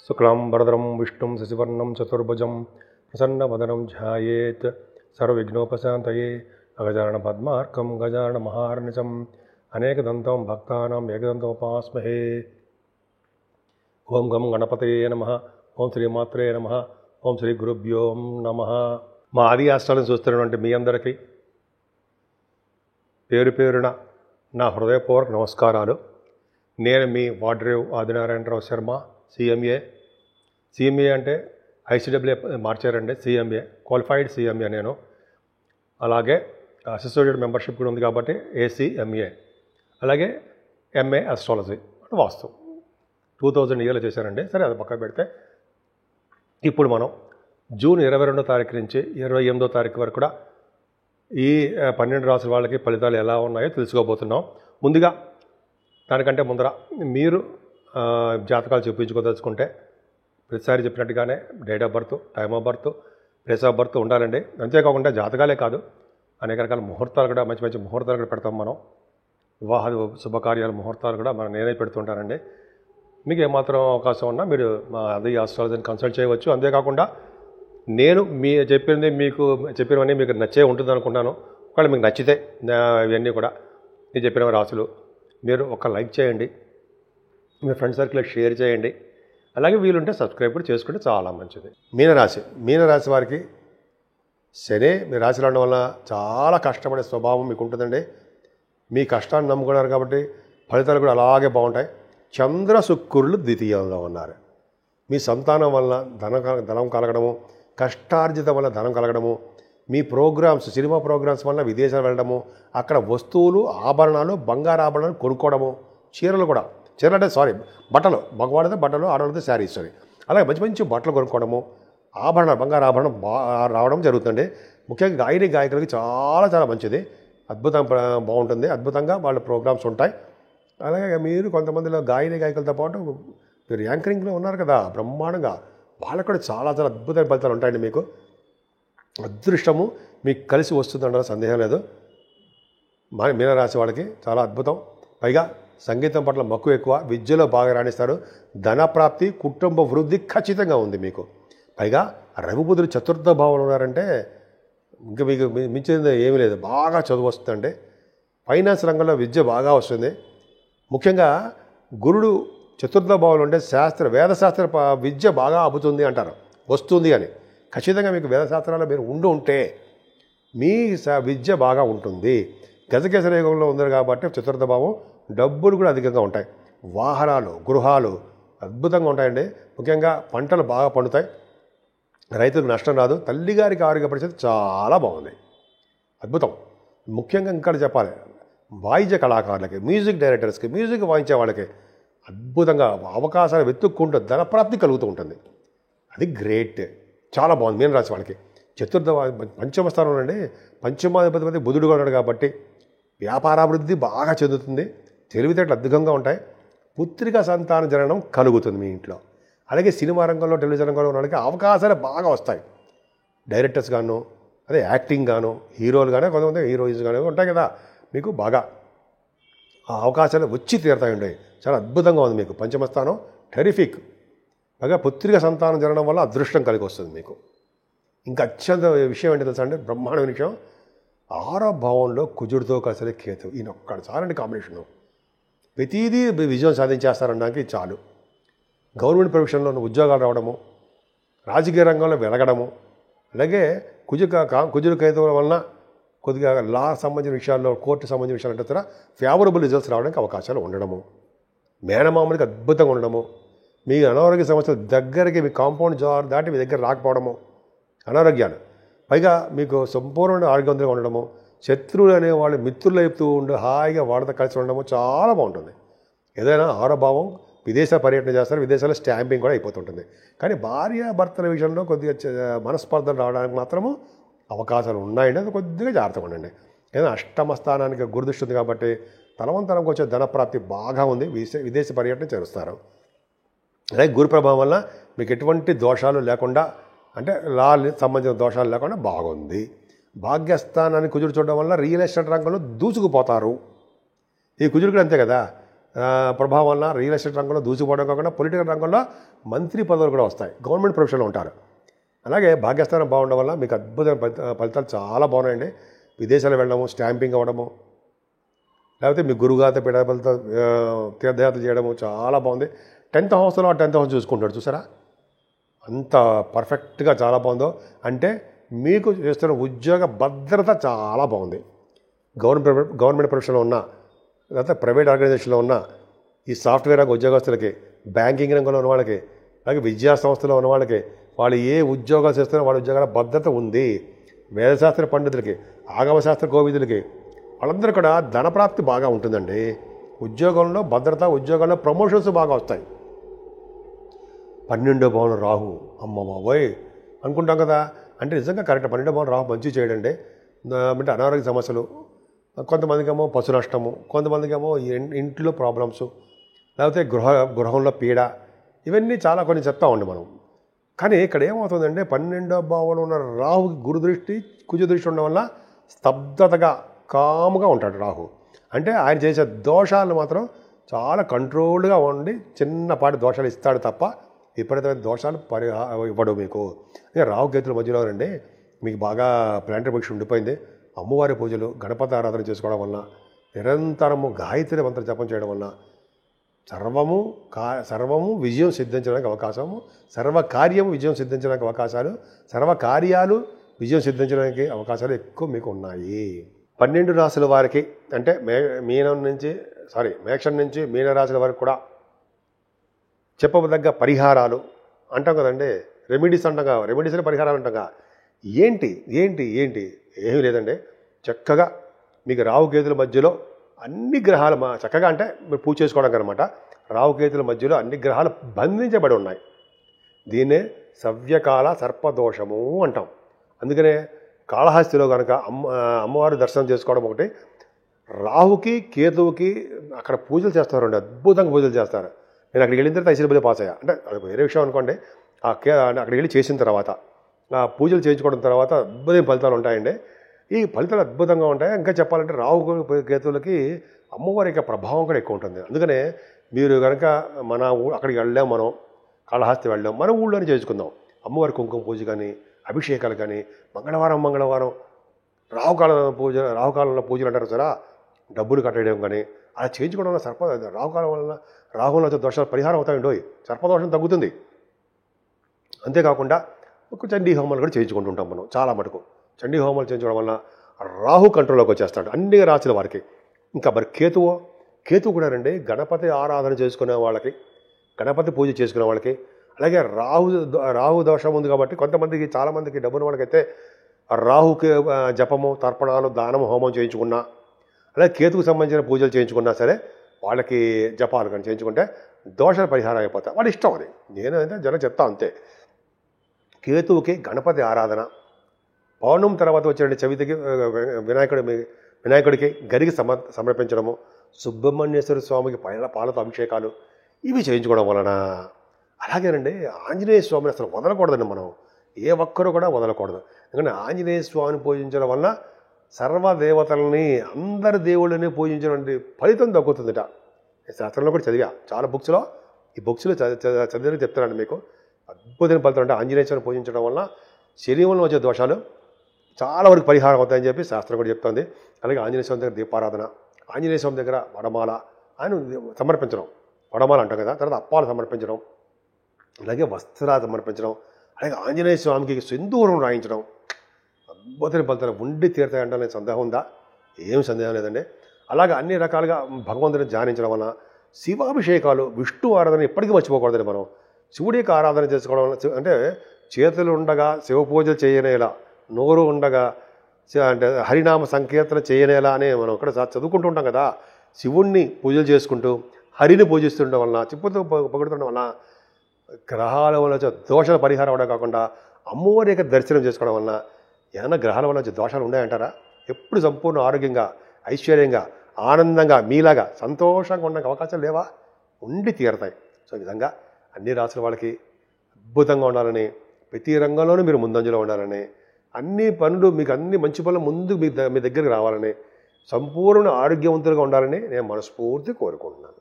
శుక్లాంబరధరం విష్ణుం శశివర్ణం చతుర్భుజం ప్రసన్నవదనం ధ్యాయేత్ సర్వవిఘ్నోపశాంతయే అగజానన పద్మార్కం గజానన మహార్నిశం అనేకదంతం భక్తానాం ఏకదంతముపాస్మహే. ఓం గం గణపతయే నమః. ఓం శ్రీమాత్రే నమః. ఓం శ్రీ గురుభ్యో నమః. మా ఆది ఆస్ట్రాలను చూస్తున్నటువంటి మీ అందరికీ పేరు పేరున నా హృదయపూర్వక నమస్కారాలు. నేను మీ వాడ్రేవ్ ఆదినారాయణరావు శర్మ, సిఎంఏ అంటే ఐసిడబ్ల్యూ మార్చారండి, సిఎంఏ క్వాలిఫైడ్ సిఎంఏ నేను. అలాగే అసోసియేటెడ్ మెంబర్షిప్ కూడా ఉంది కాబట్టి ఏసీఎంఏ, అలాగే ఎంఏ ఆస్ట్రాలజీ అంటే వాస్తు 2000 ఇయర్లో చేశారండి. సరే, అది పక్క పెడితే ఇప్పుడు మనం జూన్ 22వ తారీఖు నుంచి 28వ తారీఖు వరకు కూడా ఈ 12 రాసుల వాళ్ళకి ఫలితాలు ఎలా ఉన్నాయో తెలుసుకోబోతున్నాం. ముందుగా దానికంటే ముందర మీరు జాతకాలు చూపించుకోదలుచుకుంటే ప్రతిసారి చెప్పినట్టుగానే date of birth, time of birth, place of birth ఉండాలండి. అంతేకాకుండా జాతకాలే కాదు, అనేక రకాల ముహూర్తాలు కూడా, మంచి మంచి ముహూర్తాలు కూడా పెడతాం మనం. వివాహ శుభకార్యాల ముహూర్తాలు కూడా నేనే పెడుతుంటానండి. మీకు ఏమాత్రం అవకాశం ఉన్నా మీరు మా అది ఆస్ట్రాలజీని కన్సల్ట్ చేయవచ్చు. అంతేకాకుండా నేను చెప్పినవన్నీ మీకు నచ్చే ఉంటుంది అనుకుంటాను. ఒకవేళ మీకు నచ్చితే ఇవన్నీ కూడా నేను చెప్పిన రాసులు మీరు ఒక లైక్ చేయండి, మీ ఫ్రెండ్ సర్కిల్లో షేర్ చేయండి, అలాగే వీలుంటే సబ్స్క్రైబ్ కూడా చేసుకుంటే చాలా మంచిది. మీనరాశి వారికి శని మీ రాశిలో ఉండడం వల్ల చాలా కష్టపడే స్వభావం మీకు ఉంటుందండి. మీ కష్టాన్ని నమ్ముకున్నారు కాబట్టి ఫలితాలు కూడా అలాగే బాగుంటాయి. చంద్ర శుక్రులు ద్వితీయంలో ఉన్నారు. మీ సంతానం వల్ల ధనం కలగడము, కష్టార్జితం వల్ల ధనం కలగడము, మీ ప్రోగ్రామ్స్, సినిమా ప్రోగ్రామ్స్ వల్ల విదేశాలు వెళ్ళడము, అక్కడ వస్తువులు, ఆభరణాలు, బంగారు ఆభరణాలు కొనుక్కోవడము, చీరలు అంటే బట్టలు, మగవాడితే బట్టలు, ఆడవాళ్ళతో శారీస్, అలాగే మంచి మంచి బట్టలు కొనుక్కోవడము, ఆభరణాలు, బంగారు ఆభరణం రావడం జరుగుతుంది. ముఖ్యంగా గాయకులకి చాలా చాలా మంచిది, బాగుంటుంది, అద్భుతంగా వాళ్ళ ప్రోగ్రామ్స్ ఉంటాయి. అలాగే మీరు కొంతమందిలో గాయకులతో పాటు మీరు యాంకరింగ్లో ఉన్నారు కదా, బ్రహ్మాండంగా, వాళ్ళకు కూడా చాలా చాలా అద్భుతమైన ఫలితాలు ఉంటాయండి. మీకు అదృష్టము మీకు కలిసి వస్తుందంటే సందేహం లేదు. మీనరాశి వాళ్ళకి చాలా అద్భుతం. పైగా సంగీతం పట్ల మక్కువ ఎక్కువ, విద్యలో బాగా రాణిస్తారు, ధనప్రాప్తి, కుటుంబ వృద్ధి ఖచ్చితంగా ఉంది మీకు. పైగా రవిబుధుడు చతుర్థ భావంలో ఉన్నారంటే ఇంకా మీకు మించింది ఏమీ లేదు. బాగా చదువు వస్తుందంటే ఫైనాన్స్ రంగంలో విద్య బాగా వస్తుంది. ముఖ్యంగా గురుడు చతుర్థ భావంలో ఉంటే వేదశాస్త్ర విద్య బాగా అబ్బుతుంది అంటారు, వస్తుంది అని. ఖచ్చితంగా మీకు వేదశాస్త్రాల్లో మీరు ఉంటే మీ విద్య బాగా ఉంటుంది. గజకేసర యుగంలో ఉంది కాబట్టి చతుర్థ భావం, డబ్బులు కూడా అధికంగా ఉంటాయి, వాహనాలు, గృహాలు అద్భుతంగా ఉంటాయండి. ముఖ్యంగా పంటలు బాగా పండుతాయి, రైతులకు నష్టం రాదు, తల్లిగారికి ఆరోగ్య పరిస్థితి చాలా బాగుంది, అద్భుతం. ముఖ్యంగా ఇంకా చెప్పాలి, వాయిద్య కళాకారులకి, మ్యూజిక్ డైరెక్టర్స్కి, మ్యూజిక్ వాయించే వాళ్ళకి అద్భుతంగా అవకాశాలు వెతుక్కుంటూ ధనప్రాప్తి కలుగుతూ ఉంటుంది. అది గ్రేట్, చాలా బాగుంది. మీనరాశి వాళ్ళకి పంచమ స్థానంలో అండి, పంచమాధిపతి బుధుడుగా ఉన్నాడు కాబట్టి వ్యాపారాభివృద్ధి బాగా చెందుతుంది, తెలివితేటలు అద్భుతంగా ఉంటాయి, పుత్రిక సంతాన జననం కలుగుతుంది మీ ఇంట్లో. అలాగే సినిమా రంగంలో, టెలివిజన్ రంగంలో ఉన్న వాళ్ళకి అవకాశాలు బాగా వస్తాయి. డైరెక్టర్స్ గాను, అదే యాక్టింగ్ గాను, హీరోలు కానీ, కొంతమంది హీరోయిన్స్ కానీ ఉంటాయి కదా, మీకు బాగా ఆ అవకాశాలు వచ్చి తీరుతాయండి. చాలా అద్భుతంగా ఉంది మీకు పంచమస్థానం, టెరిఫిక్. పైగా పుత్రిక సంతానం జరగడం వల్ల అదృష్టం కలిగి వస్తుంది మీకు. ఇంకా అత్యంత విషయం ఏంటి తెలుసా అండి, బ్రహ్మాండమైన విషయం, 6వ భావంలో కుజుడితో కలిసి కేతు, ఈయన ఒక్కడు చాలండి కాంబినేషను. ప్రతిదీ విజయం సాధించేస్తారనడానికి చాలు. గవర్నమెంట్ ప్రొఫెషన్లో ఉద్యోగాలు రావడము, రాజకీయ రంగంలో వెలగడము, అలాగే కుజుడు కేతువుల వలన కొద్దిగా లా సంబంధించిన విషయాల్లో, కోర్టు సంబంధించిన విషయాలు అంటే ఫేవరబుల్ రిజల్ట్స్ రావడానికి అవకాశాలు ఉండడము, మేనమామలకి అద్భుతంగా ఉండడము, మీ అనారోగ్య సమస్యలు దగ్గరికి, మీ కాంపౌండ్ దాటి మీ దగ్గర రాకపోవడము, అనారోగ్యాలు. పైగా మీకు సంపూర్ణ ఆరోగ్యవంతంగా ఉండడము, శత్రువులు అనేవాళ్ళు మిత్రులు అయిపోతూ ఉండి హాయిగా వాళ్ళతో కలిసి ఉండడము చాలా బాగుంటుంది. ఏదైనా 6వ భావం, విదేశ పర్యటన చేస్తారు, విదేశాల్లో స్టాంపింగ్ కూడా అయిపోతుంటుంది. కానీ భార్యాభర్తల విషయంలో కొద్దిగా మనస్పర్ధలు రావడానికి మాత్రము అవకాశాలు ఉన్నాయండి. అది కొద్దిగా జాగ్రత్తగా ఉండండి. ఏదైనా అష్టమ స్థానానికి గురుదృష్టి ఉంది కాబట్టి తలవంతరంకి వచ్చే ధనప్రాప్తి బాగా ఉంది, విదేశీ పర్యటన చేస్తారు. అలాగే గురు ప్రభావం వల్ల మీకు ఎటువంటి దోషాలు లేకుండా, అంటే లా సంబంధించిన దోషాలు లేకుండా బాగుంది. భాగ్యస్థానాన్ని కుజుడు చూడడం వల్ల రియల్ ఎస్టేట్ రంగంలో దూసుకుపోతారు. ఈ కుజుడు కూడా అంతే కదా, ప్రభావం వల్ల రియల్ ఎస్టేట్ రంగంలో దూసిపోవడం కాకుండా పొలిటికల్ రంగంలో మంత్రి పదవులు కూడా వస్తాయి, గవర్నమెంట్ ప్రొఫెషన్లో ఉంటారు. అలాగే భాగ్యస్థానం బాగుండడం వల్ల మీకు అద్భుతమైన ఫలితాలు చాలా బాగున్నాయండి. విదేశాలు వెళ్ళడము, స్టాంపింగ్ అవ్వడము, లేకపోతే మీ గురుగాత పిడబలతో తీర్థయాత్ర చేయడము చాలా బాగుంది. 10th హౌస్లో 10th హౌస్ చూసుకుంటాడు, చూసారా అంత పర్ఫెక్ట్గా చాలా బాగుందో. అంటే మీకు చేస్తున్న ఉద్యోగ భద్రత చాలా బాగుంది. గవర్నమెంట్ ప్రొఫెషన్లో ఉన్న, లేకపోతే ప్రైవేట్ ఆర్గనైజేషన్లో ఉన్న ఈ సాఫ్ట్వేర్ రంగ ఉద్యోగస్తులకి, బ్యాంకింగ్ రంగంలో ఉన్న వాళ్ళకి, అలాగే విద్యా సంస్థలో ఉన్న వాళ్ళకి, వాళ్ళు ఏ ఉద్యోగాలు చేస్తున్నారో వాళ్ళ ఉద్యోగాల భద్రత ఉంది. వేదశాస్త్ర పండితులకి, ఆగమశాస్త్ర కోవిదులకి, వాళ్ళందరూ కూడా ధనప్రాప్తి బాగా ఉంటుందండి. ఉద్యోగంలో భద్రత, ఉద్యోగంలో ప్రమోషన్స్ బాగా వస్తాయి. 12వ భావంలో రాహు, అమ్మ బాబోయ్ అనుకుంటాం కదా, అంటే నిజంగా కరెక్ట్. 12వ భావం రాహు మంచి చేయడండి. అంటే అనారోగ్య సమస్యలు, కొంతమందికి ఏమో పశు నష్టము, కొంతమందికి ఏమో ఇంట్లో ప్రాబ్లమ్స్, లేకపోతే గృహంలో పీడ, ఇవన్నీ చాలా కొన్ని చెప్తా ఉండి మనం. కానీ ఇక్కడ ఏమవుతుందంటే 12వ భావంలో ఉన్న రాహుకి గురు దృష్టి, కుజ దృష్టి ఉండడం వల్ల స్తబ్దతగా కాముగా ఉంటాడు రాహు. అంటే ఆయన చేసే దోషాలు మాత్రం చాలా కంట్రోల్డ్గా ఉండి చిన్నపాటి దోషాలు ఇస్తాడు తప్ప విపరీతమైన దోషాలు ఇవ్వడు మీకు. రాహు కేతుల మధ్యలో రండి మీకు బాగా ప్లాంటర్ పరీక్ష ఉండిపోయింది. అమ్మవారి పూజలు, గణపతి ఆరాధన చేసుకోవడం వల్ల, నిరంతరము గాయత్రి మంత్ర జపం చేయడం వల్ల సర్వము విజయం సిద్ధించడానికి అవకాశము, సర్వకార్యము విజయం సిద్ధించడానికి అవకాశాలు, సర్వకార్యాలు విజయం సిద్ధించడానికి అవకాశాలు ఎక్కువ మీకు ఉన్నాయి. 12 రాశుల వారికి అంటే మేషం నుంచి మీనరాశుల వరకు కూడా చెప్పదగ్గ పరిహారాలు అంటాం కదండి, రెమెడీస్ అంటాం, రెమెడీస్ అనే పరిహారాలు అంటాం. ఏంటి ఏంటి ఏంటి ఏమీ లేదండి. చక్కగా మీకు రాహుకేతుల మధ్యలో అన్ని గ్రహాలు చక్కగా అంటే మీరు పూజ చేసుకోవడానికి అనమాట. రాహుకేతుల మధ్యలో అన్ని గ్రహాలు బంధించబడి ఉన్నాయి. దీన్నే సవ్యకాల సర్పదోషము అంటాం. అందుకనే కాళహస్తిలో కనుక అమ్మవారి దర్శనం చేసుకోవడం ఒకటి, రాహుకి కేతువుకి అక్కడ పూజలు చేస్తారండి, అద్భుతంగా పూజలు చేస్తారు. నేను అక్కడికి వెళ్ళిన తర్వాత ఐశ్వర్య పాస్ అయ్యా. అంటే అది వేరే విషయం అనుకోండి. అక్కడికి వెళ్ళి చేసిన తర్వాత ఆ పూజలు చేయించుకోవడం తర్వాత అద్భుతమైన ఫలితాలు ఉంటాయండి. ఈ ఫలితాలు అద్భుతంగా ఉంటాయి. ఇంకా చెప్పాలంటే రాహు కేతువులకి అమ్మవారి యొక్క ప్రభావం కూడా ఎక్కువ ఉంటుంది. అందుకనే మీరు కనుక అక్కడికి వెళ్ళాం, మనం కాళహస్తి వెళ్ళాం, మన ఊళ్ళోనే చేసుకుందాం. అమ్మవారి కుంకుమ పూజ కానీ, అభిషేకాలు కానీ, మంగళవారం రాహుకాలంలో పూజలు అంటారు సరే, డబ్బులు కట్టడం కానీ అలా చేయించుకోవడం వల్ల రాహుకాలం వల్ల రాహువులో దోషాలు పరిహారం అవుతాయండి, సర్పదోషం తగ్గుతుంది. అంతేకాకుండా చండీ హోమాలు కూడా చేయించుకుంటూ ఉంటాం మనం చాలా మటుకు. చండీ హోమాలు చేయించుకోవడం వల్ల రాహు కంట్రోల్లోకి వచ్చేస్తాడు అన్ని రాశుల వారికి. ఇంకా మరి కేతువు కూడా రండి, గణపతి ఆరాధన చేసుకునే వాళ్ళకి, గణపతి పూజ చేసుకునే వాళ్ళకి, అలాగే రాహు దోషం ఉంది కాబట్టి కొంతమందికి, చాలామందికి డబ్బున్న వాళ్ళకైతే రాహుకి జపము, తర్పణాలు, దానము, హోమం చేయించుకున్నా, అలాగే కేతుకు సంబంధించిన పూజలు చేయించుకున్నా సరే వాళ్ళకి జపాలు కానీ చేయించుకుంటే దోషాల పరిహారం అయిపోతాయి. వాళ్ళ ఇష్టం అది, నేనైతే చెప్తా అంతే. కేతువుకి గణపతి ఆరాధన, పౌర్ణమి తర్వాత వచ్చే చవితికి వినాయకుడికి గరికి సమర్పించడము, సుబ్రహ్మణ్యేశ్వర స్వామికి పాలతో అభిషేకాలు ఇవి చేయించుకోవడం వలన, అలాగేనండి ఆంజనేయ స్వామిని అసలు వదలకూడదండి. మనం ఏ ఒక్కరు కూడా వదలకూడదు. ఎందుకంటే ఆంజనేయ స్వామిని పూజించడం వల్ల సర్వదేవతలని, అందరి దేవుళ్ళని పూజించడం ఫలితం దక్కుతుందిట. శాస్త్రంలో కూడా చదివా, చాలా బుక్స్లో, ఈ బుక్స్లో చదివి చెప్తానండి మీకు. అద్భుతమైన ఫలితం అంటే ఆంజనేయ స్వామిని పూజించడం వల్ల శరీరంలో వచ్చే దోషాలు చాలా వరకు పరిహారం అవుతాయని చెప్పి శాస్త్రం కూడా చెప్తుంది. అలాగే ఆంజనేయ స్వామి దగ్గర దీపారాధన, ఆంజనేయ స్వామి దగ్గర వడమాల ఆయన సమర్పించడం, వడమాల అంటాం కదా, తర్వాత అప్పాలు సమర్పించడం, అలాగే వస్త్రాలు సమర్పించడం, అలాగే ఆంజనేయ స్వామికి సింధూరం రాయించడం, అద్భుతమైన ఫలితాలు ఉండి తీరుతాయంటే సందేహం ఉందా? ఏం సందేహం లేదండి. అలాగే అన్ని రకాలుగా భగవంతుని ధ్యానించడం వల్ల, శివాభిషేకాలు, విష్ణు ఆరాధన ఎప్పటికీ మర్చిపోకూడదండి. మనం శివుడి యొక్క ఆరాధన చేసుకోవడం వల్ల, అంటే చేతులు ఉండగా శివ పూజలు చేయనేలా, నోరు ఉండగా అంటే హరినామ సంకీర్తన చేయనేలా అని మనం ఇక్కడ చదువుకుంటూ ఉంటాం కదా. శివుణ్ణి పూజలు చేసుకుంటూ హరిని పూజిస్తుండడం వలన, చిప్పుతో పొగుడుతుండడం వలన గ్రహాల వల్ల దోషాల పరిహారం అవడం కాకుండా అమ్మవారి యొక్క దర్శనం చేసుకోవడం వలన ఏమైనా గ్రహాల వల్ల దోషాలు ఉన్నాయంటారా? ఎప్పుడు సంపూర్ణ ఆరోగ్యంగా, ఐశ్వర్యంగా, ఆనందంగా, మీలాగా సంతోషంగా ఉండడానికి అవకాశాలు లేవా? ఉండి తీరతాయి. సో ఈ విధంగా అన్ని రాసుల వాళ్ళకి అద్భుతంగా ఉండాలని, ప్రతి రంగంలోనూ మీరు ముందంజలో ఉండాలని, అన్ని పనులు మీకు అన్ని మంచి పనులు ముందు మీ దగ్గరికి రావాలని, సంపూర్ణ ఆరోగ్యవంతులుగా ఉండాలని నేను మనస్ఫూర్తి కోరుకుంటున్నాను.